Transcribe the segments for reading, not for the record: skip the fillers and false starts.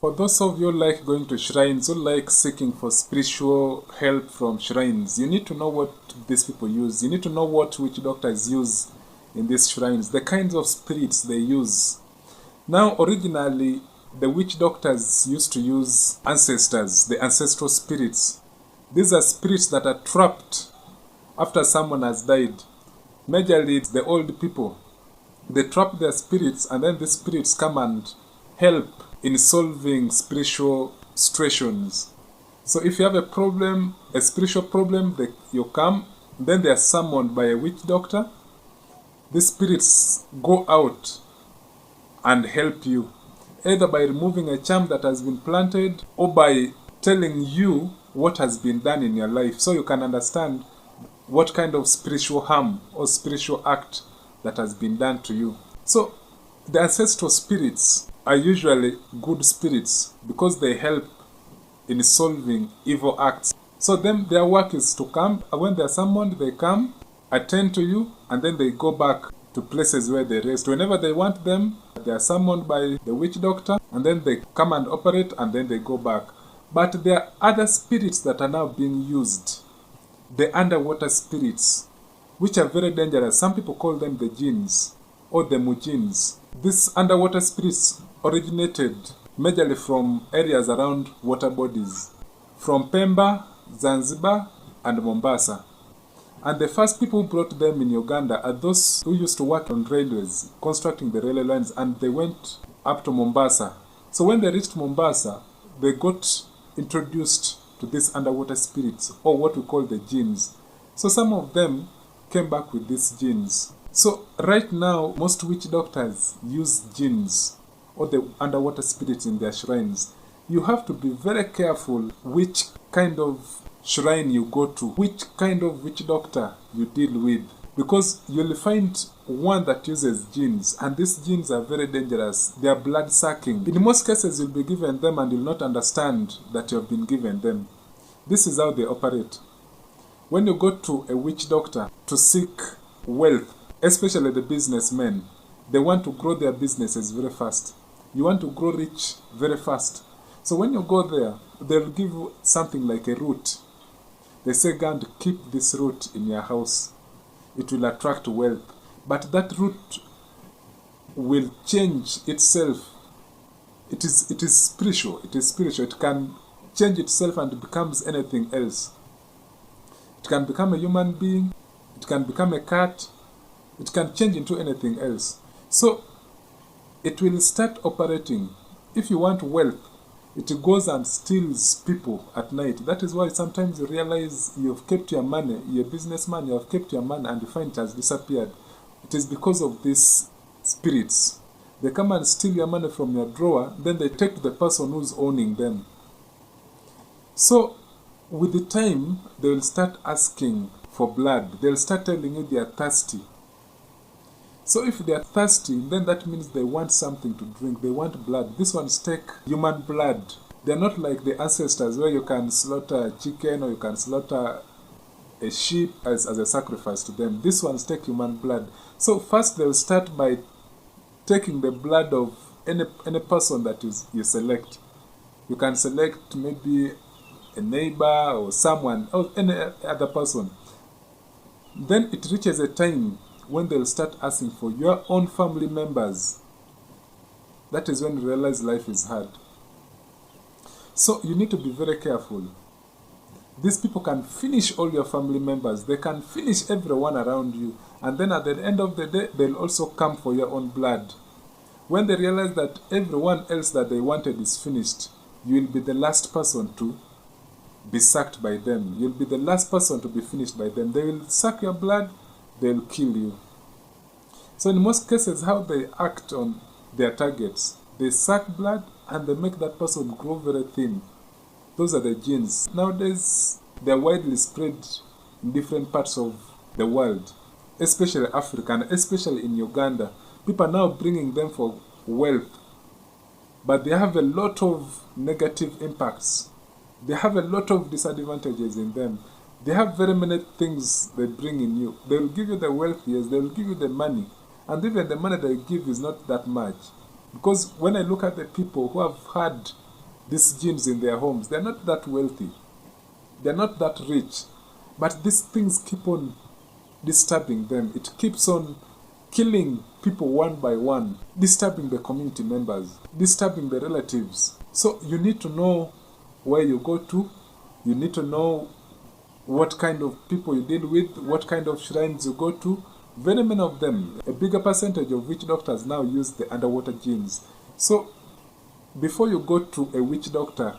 For those of you who like going to shrines, who like seeking for spiritual help from shrines, you need to know what these people use. You need to know what witch doctors use in these shrines, the kinds of spirits they use. Now, originally, the witch doctors used to use ancestors, the ancestral spirits. These are spirits that are trapped after someone has died. Majorly, it's the old people. They trap their spirits, and then the spirits come and help in solving spiritual situations. So if you have a problem, a spiritual problem, you come, then they are summoned by a witch doctor. The spirits go out and help you, either by removing a charm that has been planted or by telling you what has been done in your life, so you can understand what kind of spiritual harm or spiritual act that has been done to you. So the ancestral spirits are usually good spirits because they help in solving evil acts. So their work is to come, when they are summoned, they come, attend to you, and then they go back to places where they rest. Whenever they want them, they are summoned by the witch doctor, and then they come and operate, and then they go back. But there are other spirits that are now being used. The underwater spirits, which are very dangerous. Some people call them the jinns or the mujins. These underwater spirits originated majorly from areas around water bodies, from Pemba, Zanzibar, and Mombasa. And the first people who brought them in Uganda are those who used to work on railways, constructing the railway lines, and they went up to Mombasa. So when they reached Mombasa, they got introduced to these underwater spirits, or what we call the jinns. So some of them came back with these jinns. So right now, most witch doctors use jinns or the underwater spirits in their shrines. You have to be very careful which kind of shrine you go to, which kind of witch doctor you deal with, because you'll find one that uses jinns, and these jinns are very dangerous. They are blood sucking. In most cases, you'll be given them and you'll not understand that you have been given them. This is how they operate. When you go to a witch doctor to seek wealth, especially the businessmen, they want to grow their businesses very fast. You want to grow rich very fast. So when you go there, they'll give you something like a root. They say, go and keep this root in your house. It will attract wealth. But that root will change itself. It is spiritual. It is spiritual. It can change itself and becomes anything else. It can become a human being. It can become a cat. It can change into anything else. So it will start operating. If you want wealth, it goes and steals people at night. That is why sometimes you realize you've kept your money, you're a businessman, you have kept your money and you find it has disappeared. It is because of these spirits. They come and steal your money from your drawer, then they take to the person who's owning them. So with the time, they will start asking for blood. They'll start telling you they are thirsty. So if they are thirsty, then that means they want something to drink. They want blood. These ones take human blood. They're not like the ancestors where you can slaughter a chicken or you can slaughter a sheep as a sacrifice to them. These ones take human blood. So first they'll start by taking the blood of any person that you select. You can select maybe a neighbor or someone or any other person. Then it reaches a time when they'll start asking for your own family members. That is when you realize life is hard. So you need to be very careful. These people can finish all your family members. They can finish everyone around you. And then at the end of the day, they'll also come for your own blood. When they realize that everyone else that they wanted is finished, you will be the last person to be sucked by them. You'll be the last person to be finished by them. They will suck your blood, they'll kill you. So in most cases, how they act on their targets, they suck blood and they make that person grow very thin. Those are the genes. Nowadays, they're widely spread in different parts of the world, especially Africa and especially in Uganda. People are now bringing them for wealth, but they have a lot of negative impacts. They have a lot of disadvantages in them. They have very many things they bring in you. They will give you the wealth, yes, they will give you the money. And even the money they give is not that much. Because when I look at the people who have had these genes in their homes. They're not that wealthy. They're not that rich. But these things keep on disturbing them. It keeps on killing people one by one, disturbing the community members, disturbing the relatives. So you need to know where you go to. You need to know what kind of people you deal with, what kind of shrines you go to. Very many of them, a bigger percentage of witch doctors now use the underwater genes. So before you go to a witch doctor,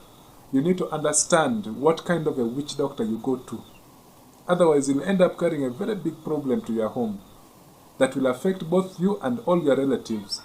you need to understand what kind of a witch doctor you go to. Otherwise, you'll end up carrying a very big problem to your home that will affect both you and all your relatives.